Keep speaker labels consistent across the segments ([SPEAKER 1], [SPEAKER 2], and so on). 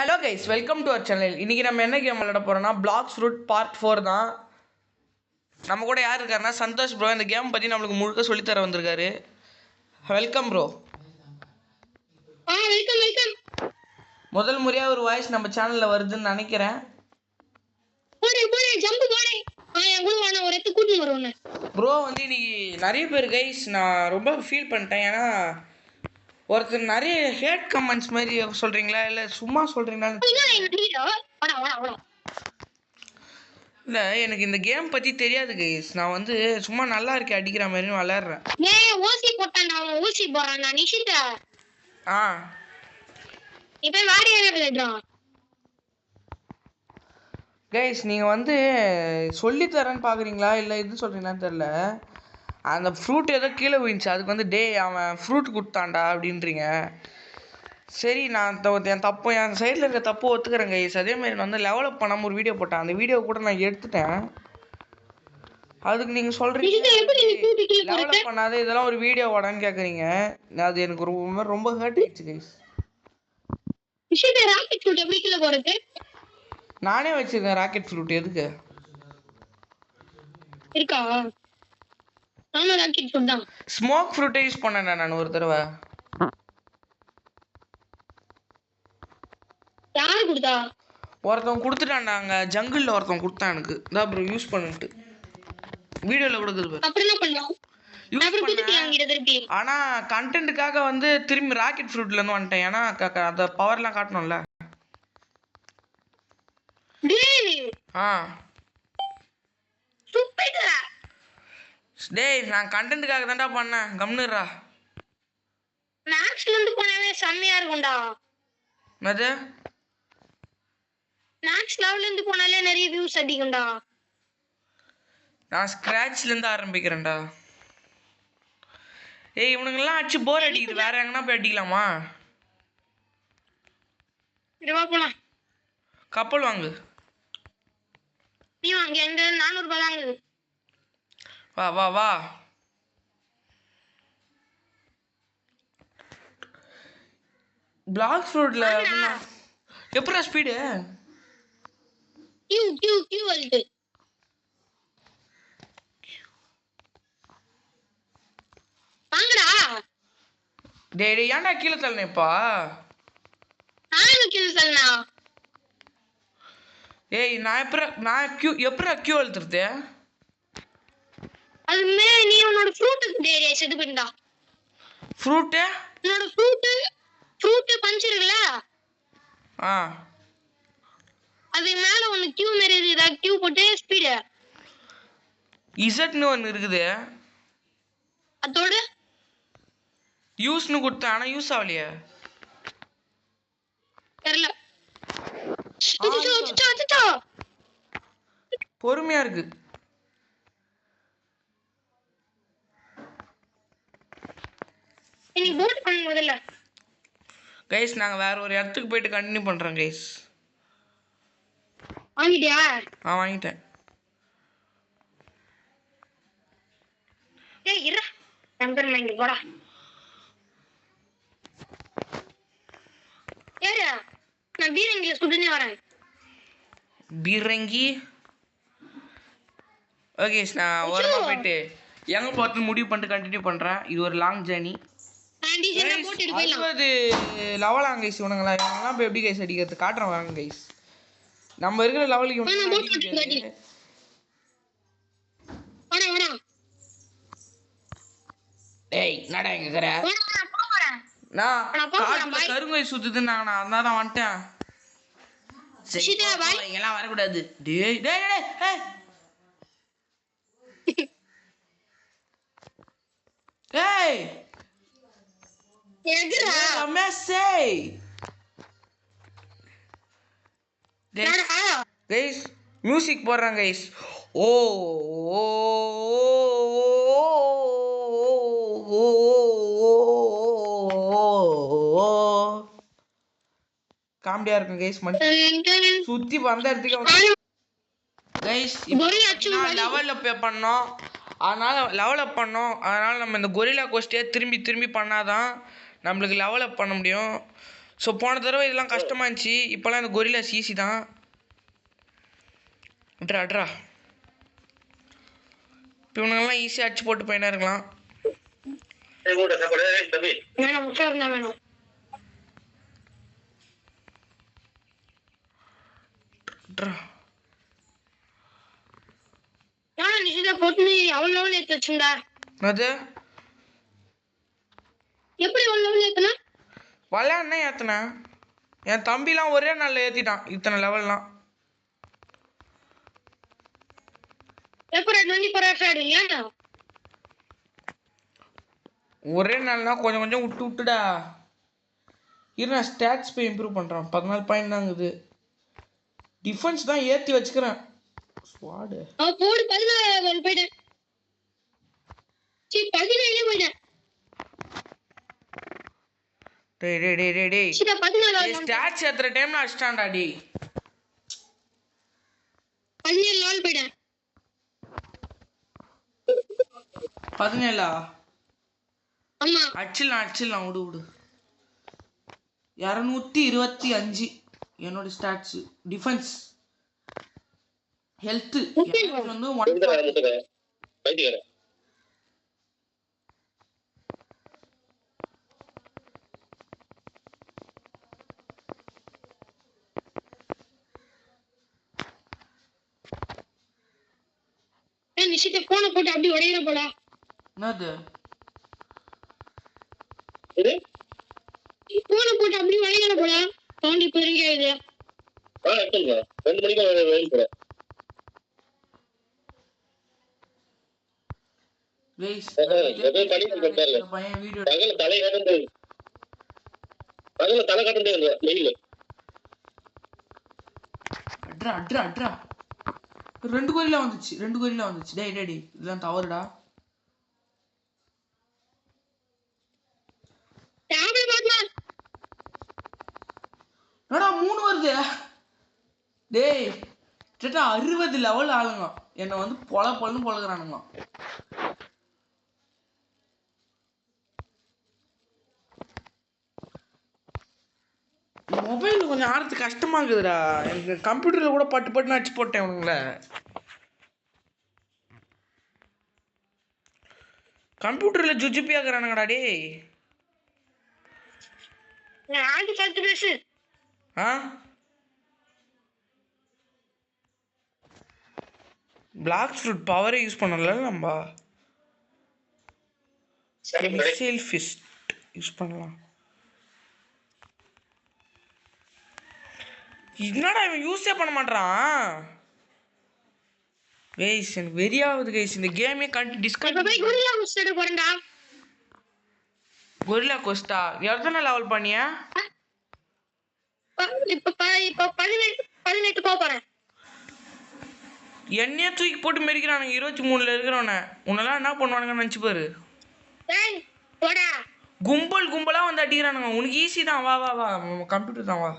[SPEAKER 1] Hello guys, welcome to our channel. இன்றைக்கி நம்ம என்ன கேம் விளையாட போகிறோம்னா பிளாக்ஸ் ரூட் பார்ட் 4 தான். நம்ம கூட யார் இருக்காருன்னா சந்தோஷ் ப்ரோ. இந்த கேம் பற்றி நம்மளுக்கு முழுக்க சொல்லித்தர வந்திருக்காரு. Welcome bro. முதல் முறையாக ஒரு வாய்ஸ் நம்ம சேனலில் வருதுன்னு நினைக்கிறேன். ப்ரோ வந்து இன்னைக்கு நிறைய பேர் கைஸ் நான் ரொம்ப ஃபீல் பண்ணிட்டேன். ஏன்னா ஒருத்தர் நிறைய ஹேட் கமெண்ட்ஸ் மாதிரி சொல்கிறீங்களா இல்லை சும்மா சொல்கிறீங்களா? இல்லை, எனக்கு இந்த கேம் பற்றி தெரியாது கைஸ். நான் வந்து சும்மா நல்லா இருக்கேன் அடிக்கிற மாதிரி விளையாடுறேன்.
[SPEAKER 2] ஊசி போட்டான்டா, அவன் ஊசி போறான்டா நிஷிதா. இப்போ வாரியறடா
[SPEAKER 1] கைஸ், நீங்கள் வந்து சொல்லித்தரேன்னு பார்க்குறீங்களா இல்லை எது சொல்கிறீங்களான்னு தெரில. அந்த ஃப்ரூட் ஏதோ கீழே விழுந்துச்சு, அதுக்கு வந்து அவன் ஃப்ரூட் கொடுத்தான்டா அப்படின்றீங்க. சரி, நான் என் தப்பு என் சைடில் இருக்க தப்பு ஒத்துக்கிறேன் கைஸ். அதேமாதிரி நான் வந்து டெவலப் பண்ணாமல் ஒரு வீடியோ போட்டேன். அந்த வீடியோ கூட நான் எடுத்துட்டேன். அதுக்கு நீங்கள் சொல்கிறீங்க டெவலப் பண்ணாத இதெல்லாம் ஒரு வீடியோ வாடான்னு கேட்குறீங்க. அது எனக்கு ரொம்ப ஹர்ட் ஆயிடுச்சு கைஸ். நானே வச்சிருக்கேன் ராக்கெட் ஃப்ரூட். எதுக்கு
[SPEAKER 2] இருக்கா? நானும் ராக்கெட் ஃப்ரூட் தான்.
[SPEAKER 1] ஸ்மோக் ஃப்ரூட்டை யூஸ் பண்ணேன் நான் ஒரு தடவை.
[SPEAKER 2] யாரு கொடுத்தா?
[SPEAKER 1] ஒருத்தவன் கொடுத்துட்டான்டா. அங்கே ஜங்கிளில் ஒருத்தவன் கொடுத்தான் எனக்கு. இதான் ப்ரோ யூஸ் பண்ணிட்டு வீடியோவில் கொடுக்குது. ஆனால் கண்டென்ட்டுக்காக வந்து திரும்பி ராக்கெட் ஃப்ரூட்லேருந்து வந்துட்டேன். ஏன்னா அந்த பவர்லாம் காட்டணும்ல. டேய், நான் கண்டென்ட்டுக்காக தான்டா பண்ணேன். கம்னுறா.
[SPEAKER 2] மேக்ஸ்ல இருந்து போனவே செம்மையா இருக்கும்டா.
[SPEAKER 1] என்னது?
[SPEAKER 2] மேக்ஸ் லெவல்ல இருந்து போனாலே நிறைய வியூஸ் அதிகம்டா.
[SPEAKER 1] நான் ஸ்கிராட்ச்ல இருந்து ஆரம்பிக்கிறேன்டா. ஏய், இவனுங்கெல்லாம் அடிச்சு போர் அடிக்குது. வேற எங்கன்னா போய் அடிக்கலாமா?
[SPEAKER 2] போலாம்.
[SPEAKER 1] கப்பல் வாங்கு.
[SPEAKER 2] நீ வாங்க. எங்க 400 ரூபாய் வாங்குது.
[SPEAKER 1] வா வா வா. பிளாக் ஃப்ரூட்ல எப்பரா ஸ்பீடு?
[SPEAKER 2] கியூ கியூ கியூ வந்து வாங்கடா.
[SPEAKER 1] டேய் டேய், ஏன்டா கீழே தள்ளனேப்பா?
[SPEAKER 2] நான் கீழே தள்ளனா?
[SPEAKER 1] ஏய், நான் எப்பரா கியூ அழுத்துறது?
[SPEAKER 2] அது நீ உன்னோட ஃப்ரூட்டுக்கு டேரியா செட் பண்ணடா.
[SPEAKER 1] ஃப்ரூட்?
[SPEAKER 2] உன்னோட ஃப்ரூட் பஞ்ச் இருக்குல? அது மேல ஒன்னு கியூ மாதிரி இருக்குதா? கியூ போட்டு ஸ்பீட்
[SPEAKER 1] இசட்னு ஒன்னு இருக்குது.
[SPEAKER 2] அதோட
[SPEAKER 1] யூஸ்னு கொடுத்தேன். ஆனா யூஸ் ஆகலையே.
[SPEAKER 2] தெரியல.
[SPEAKER 1] பொறுமையா இருக்கு.
[SPEAKER 2] நீ போட் பண்ண முதல்ல.
[SPEAKER 1] கைஸ், நாங்க வேற ஒரு இடத்துக்கு போயிட்டு கண்டினியூ பண்றோம் கைஸ்.
[SPEAKER 2] வாங்கிட்டியா?
[SPEAKER 1] வாங்கிட்டேன்.
[SPEAKER 2] ஏய் இரு, நம்பர் மைண்ட் போடா. ஏறு, நான் பீரங்கில சுடுனே வரேன்.
[SPEAKER 1] பீரங்கி? ஓகே, நான் ஓரமா போயிட்டு எங்க போறது முடிவு பண்ணிட்டு கண்டினியூ பண்றேன். இது ஒரு லாங் ஜர்னி. அது லெவலாங்க கைஸ். இவனுங்களாம் போய் எப்படி கைஸ் அடிக்கிறது காட்டுறேன் வாங்க கைஸ். நம்ம இருக்கிற லெவலுக்கு டேய் நடா எங்க இருக்கற? நான் காட்டுல கருங்கோய் சுத்துதுன்னாங்க. நான் அதனால தான் வந்துட்டேன். சரி, இங்கெல்லாம் வரக்கூடாது. டேய் டேய் டேய் ஏய் ஏய்
[SPEAKER 2] எங்கடா?
[SPEAKER 1] மெஸ்ஸே கைஸ், மியூசிக் போடுறாங்க கைஸ். ஓ காமெடியா இருக்கும் கைஸ். சுத்தி வந்த இடத்துக்கு கைஸ் லெவல்ல பே பண்ணோம். அதனால நம்ம இந்த கொரில்லா கோஸ்டே திரும்பி பண்ணாதான் நம்மளுக்கு லெவல் அப் பண்ண முடியும். ஸோ போன தடவை இதெல்லாம் கஷ்டமாக இருந்துச்சு, இப்போலாம் இந்த கொரில்லாஸ் ஈஸி தான். அட்ரா இப்போ இவனுங்கெல்லாம் ஈஸியாக அடிச்சு போட்டு போயினா இருக்கலாம்.
[SPEAKER 2] வேணும். போட்டு அவ்வளோ லெவல் ஏற்றி வச்சுடா.
[SPEAKER 1] அது
[SPEAKER 2] எப்படி அவ்வளோ லெவல் ஏற்றினா?
[SPEAKER 1] விளையாடுனே ஏற்றினேன். என் தம்பிலாம் ஒரே நாளில் ஏற்றிட்டான் இத்தனை லெவல்லாம்.
[SPEAKER 2] எப்படி 24 hours ஆடுவீங்க?
[SPEAKER 1] ஒரே நாள்னா கொஞ்சம் கொஞ்சம் விட்டு விட்டுடா. இரு நான் ஸ்டாட்ஸ் போய் இம்ப்ரூவ் பண்ணுறேன். 14 பாயிண்ட் தாங்குது. டிஃபென்ஸ் தான் ஏற்றி வச்சுக்கிறேன். ஸ்வாடு
[SPEAKER 2] போடு 14 போயிட்டேன். 17 போயிட்டேன்.
[SPEAKER 1] டேய் ஸ்டாட்ஸ் ஏத்துற டைம்ல அடிச்சான்டா டேய்.
[SPEAKER 2] 17 லெவல் போயிட்டேன்.
[SPEAKER 1] 17ஆ?
[SPEAKER 2] ஆமா
[SPEAKER 1] அடிச்சிடலாம் விடு. 225 என்னோட ஸ்டாட்ஸ். டிஃபென்ஸ் ஹெல்த் வந்து 1.
[SPEAKER 2] நிஷித்த போனை போட்டு அப்படி உடையிற போல.
[SPEAKER 1] என்னது
[SPEAKER 2] போனை போட்டு அப்படி உடையிற போல. சவுண்ட் இப்ப இருக்காது.
[SPEAKER 3] 2 மணிக்கு வெயில் போற.
[SPEAKER 1] गाइस
[SPEAKER 3] பையன் வீடியோ தலை காட்டுது. தலை காட்டுது வெயில்.
[SPEAKER 1] அட்ரா 2 கோரிலா வந்துச்சு. டேய் இதெல்லாம் தவறுடா. என்னடா 3 வருது? டேய் 60 லெவல் ஆளுங்க என்ன வந்து பொழன்னு பொழக்குறானுங்க. மொபைல் கொஞ்சம் ஆடுறது கஷ்டமா இருக்குதுடா. எனக்கு கம்ப்யூட்டர்ல கூட பட்டு அடிச்சு போட்டேன் உங்களை. கம்ப்யூட்டர்ல ஜுஜுப்பி ஆகுறானுங்கடா டேய். பிளாக் ஃப்ரூட் பவரை யூஸ் பண்ணல நம்ம. மிசைல் ஃபிஸ்ட் யூஸ் பண்ணலாம். என்னடா இவன் யூஸே பண்ண மாட்டான். கைஸ் எனக்கு வெறியாவது கைஸ். இந்த கேமே கொரில்லா கோஸ்டா எத்தனை லெவல் பண்ணியா?
[SPEAKER 2] இப்ப 18 போறேன்.
[SPEAKER 1] என்னையே தூக்கி போட்டு மெரிக்கிறானுங்க 23ல இருக்கிறவன. உன்னெல்லாம் என்ன பண்ணுவானுங்க நினச்சி பாரு. கும்பலா வந்து அடிக்கிறானுங்க. உனக்கு ஈஸி தான். வா கம்ப்யூட்டர் தான் வா.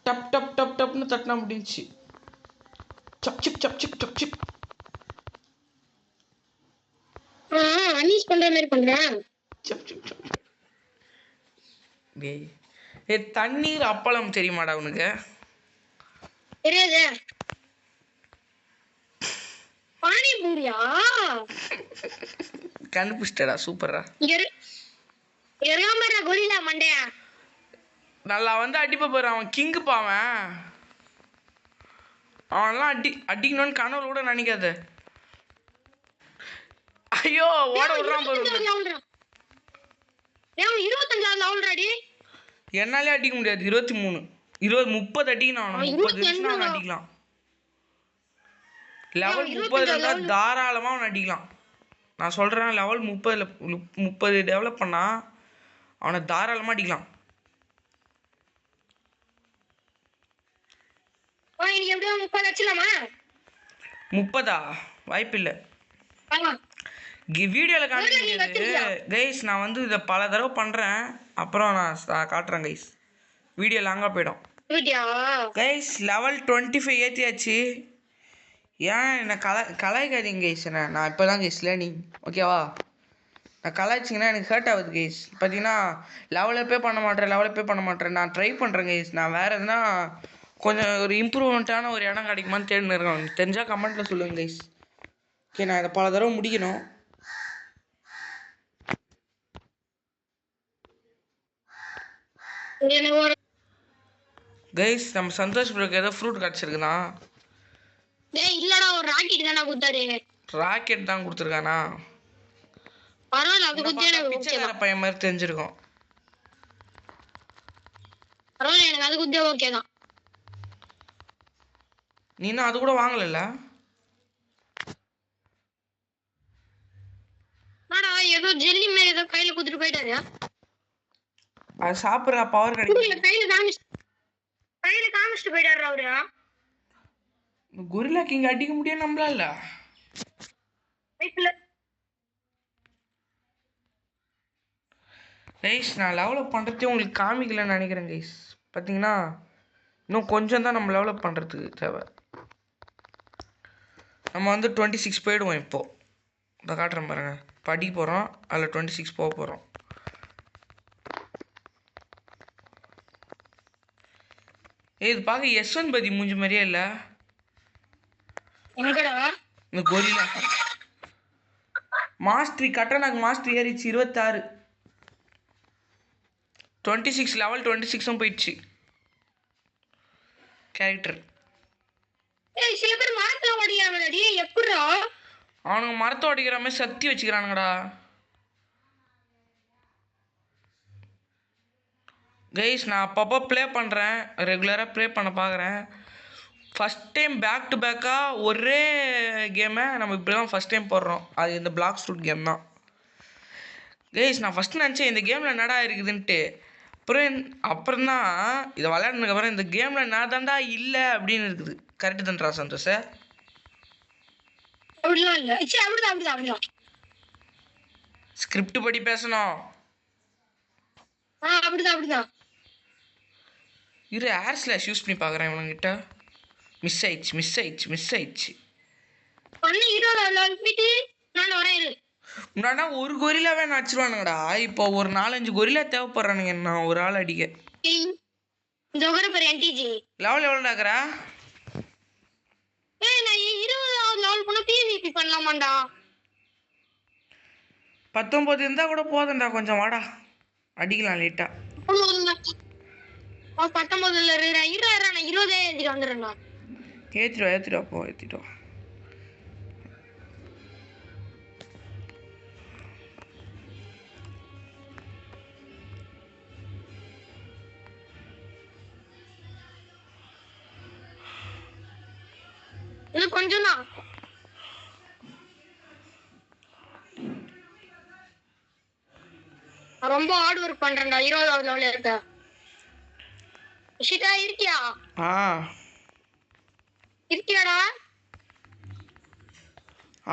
[SPEAKER 1] டப்னு தட்டினா முடிஞ்சிச்சு. சப்
[SPEAKER 2] அன்னிஸ் பண்ற மாதிரி பண்றேன்.
[SPEAKER 1] தண்ணீர் அப்பளம் தெரியுமாடா உனக்கு?
[SPEAKER 2] தெரியாது. பானிபூரியா?
[SPEAKER 1] கண்டுபிடிச்சிட்டடா. சூப்பரா.
[SPEAKER 2] கொரில்லா மண்டையா
[SPEAKER 1] நல்லா வந்து அடிப்ப பாரு. அவன் கிங்கு பாவன். அவனெல்லாம் அடிக்கணும்னு கனவுல கூட நினைக்காத. ஐயோ ஓட விடுறான் பாரு.
[SPEAKER 2] 25 லெவல்.
[SPEAKER 1] என்னாலே அடிக்க முடியாது. 23 30 அடிக்கணும். 30 அவன் அடிக்கலாம். லெவல் 30 இருந்தா தாராளமா அவன் அடிக்கலாம். நான் சொல்றேன் லெவல் 30 டெவலப் பண்ணா அவனை தாராளமா அடிக்கலாம்.
[SPEAKER 2] இன்னைக்கு எப்படியோ 30 அடிச்சலாமா?
[SPEAKER 1] 30ஆ? வாய்ப்பில்லை. வீடியோல காட்டுறது கைஸ். நான் வந்து இதை பல தடவை பண்றேன். அப்புறம் நான் காட்டுறேன் கைஸ். வீடியோ லாங்கா போயிடும் கைஸ். லெவல் 25 ஏற்றியாச்சு. ஏன் என்ன கலாய்க்காதீங்க கைஸ். நான் இப்போ தான் கைஸ் லேர்னிங். ஓகேவா? நான் கலாய்ச்சிங்கன்னா எனக்கு ஹர்ட் ஆகுது கைஸ். பார்த்தீங்கன்னா லெவலப்பே பண்ண மாட்டேன். நான் ட்ரை பண்ணுறேன் கைஸ். நான் வேறு எதுனா கொஞ்சம் ஒரு இம்ப்ரூவ்மெண்ட்டான ஒரு இடம் கிடைக்குமான்னு தேடின்னு இருக்கேன். தெரிஞ்சால் கமெண்ட்டில் சொல்லுங்கள் கைஸ். ஓகே, நான் இதை பல தடவை முடிக்கணும். கைஸ், நம்ம சந்தோஷ் ப்ரோக்கு ஏதோ ஃப்ரூட் கிடச்சிருக்குண்ணா.
[SPEAKER 2] இல்லடா, ஒரு ராக்கெட் தானே கொடுத்தாரு.
[SPEAKER 1] ராக்கெட் தான் கொடுத்துருக்கானா?
[SPEAKER 2] பரவாயில்ல, அது குத்தியா
[SPEAKER 1] பிச்சைக்கார பையன் மாதிரி தெரிஞ்சிருக்கும்.
[SPEAKER 2] பரவாயில்ல, எனக்கு அது குத்தியா ஓகே தான்.
[SPEAKER 1] நீ இன்னும் அது கூட வாங்கல?
[SPEAKER 2] ஏதோ ஜெல்லி மாதிரி ஏதோ கையில குடுத்துட்டு போயிட்டாரு.
[SPEAKER 1] அது சாப்பிடுற பவர் கிடைக்கும்.
[SPEAKER 2] கையில காமிச்சிட்டு போயிட்டாரு அவரு.
[SPEAKER 1] கொரில்லா கிங் அடிக்க முடியும் நம்மளால. கைஸ், நான் லெவலப் பண்ணுறதே உங்களுக்கு காமிக்கலன்னு நினைக்கிறேன் கைஸ். பார்த்தீங்கன்னா இன்னும் கொஞ்சம் தான் நம்ம லெவலப் பண்ணுறதுக்கு தேவை. நம்ம வந்து 26 போயிடுவோம். இப்போது இதை காட்டுறேன் பாருங்க. படிக்க போகிறோம், அதில் 26 போக போகிறோம். இது பார்க்க யஸ்வந்த் பதி மூஞ்சி மாதிரியே இல்லை. இந்த கொரில்லா மாஸ்டரி கட்டணாக்கு மாஸ்டரி ஏறிச்சு 26. 26 லெவல் 26 போயிடுச்சு கேரக்டர்.
[SPEAKER 2] சில பேர் மரத்துல ஓடிக்கிறாங்கடா. எப்படிடா
[SPEAKER 1] அவனுங்க மரத்தை ஓடிக்கிற மாதிரி சக்தி வச்சுக்கிறானுங்கடா. கைஸ், நான் அப்பப்போ ப்ளே பண்ணுறேன், ரெகுலராக ப்ளே பண்ண பார்க்குறேன். ஃபஸ்ட் டைம் பேக் டு பேக்காக ஒரே கேமை நம்ம இப்படி தான் ஃபஸ்ட் டைம் போடுறோம். அது இந்த பிளாக் ஃப்ரூட் கேம் தான். கைஸ், நான் ஃபஸ்ட்டு நினச்சேன் இந்த கேமில் என்னடா இருக்குதுன்ட்டு. அப்புறம் தான் இதை விளையாடுனதுக்கப்புறம் இந்த கேமில் நான் தாண்டா இல்லை அப்படின்னு இருக்குது. கரெக்டு தான்டா சந்தோஷ்? ஸ்கிரிப்ட் படி பேசணும். இரு, ஏர் ஸ்லாஷ் யூஸ் பண்ணி பார்க்குறேன் இவனுங்கிட்ட. மிஸ் ஆயிடுச்சு. முன்னாடி ஒரு கொரில்லாவே நான் அடிச்சிருவானுங்கடா. இப்போ ஒரு 4-5 கொரில்லா தேவைப்படுறானுங்க என்ன ஒரு ஆள் அடிக்க. லெவல் எவ்வளோடாக்குறா? 19 இருந்தா கூட போதும்டா. கொஞ்சம் வாடா, அடிக்கலாம் லேட்டா.
[SPEAKER 2] 19
[SPEAKER 1] ஏத்திடுவா போ, ஏத்திடுவா.
[SPEAKER 2] கொஞ்சம் தான். ரொம்ப ஹார்ட் ஒர்க் பண்றேன்டா. 20வது லெவல்ல இருக்க. இஷிதா இருக்கியா? இருக்கியாடா?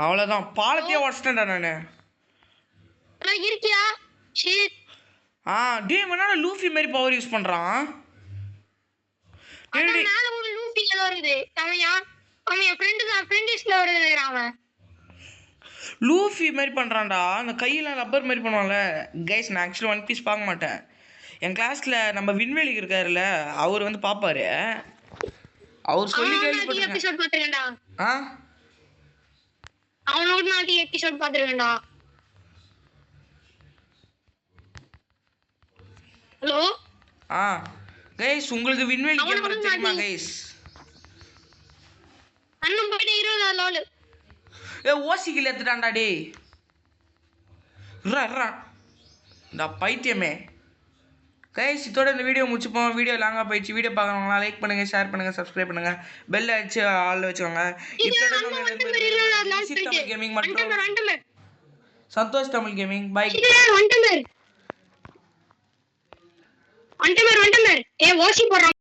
[SPEAKER 1] அவ்வளவுதான், பாலத்தையே உடச்சிட்டேன்டா நானு.
[SPEAKER 2] இருக்கியா?
[SPEAKER 1] டேய், மண்ணா லூஃபி மாதிரி பவர் யூஸ் பண்றான்.
[SPEAKER 2] மேல ஒரு லூஃபி ஏதோ இருக்குது. அவன் என் ஃப்ரெண்டு தான். ஃப்ரெண்ட் லிஸ்ட்ல வருது அவன்.
[SPEAKER 1] லூஃபி மாதிரி பண்ணுறான்டா. அந்த கையெல்லாம் ரப்பர் மாதிரி பண்ணுவான்ல. கைஸ், நான் ஆக்சுவலி ஒன் பீஸ் பார்க்க மாட்டேன். என் கிளாஸில் நம்ம விண்வெளி இருக்காருல்ல, அவர் வந்து பார்ப்பாரு. அவர் சொல்லி கேள்விப்பட்டிருக்கேன்.
[SPEAKER 2] அவனோட நாட்டி எபிசோட் பார்த்துருக்கேன்டா. ஹலோ
[SPEAKER 1] கைஸ், உங்களுக்கு விண்வெளி கேம் தெரியுமா கைஸ்?
[SPEAKER 2] அண்ணன் போயிட்டு 20வது லெவல்.
[SPEAKER 1] ஓசிக்கில் எடுத்துட்டான்டா டே. இந்த பைத்தியமே. கைஸ், இதோட இந்த வீடியோ முடிச்சுப்போம். வீடியோ லாங்காக போயிடுச்சு. வீடியோ பார்க்குறவங்களா லைக் பண்ணுங்க, ஷேர் பண்ணுங்க, சப்ஸ்கிரைப் பண்ணுங்க, பெல் அடிச்சு ஆள் வச்சுக்கோங்க. கேமிங் மற்றும் சந்தோஷ் தமிழ் கேமிங். பை. ஓசி போடுறான்.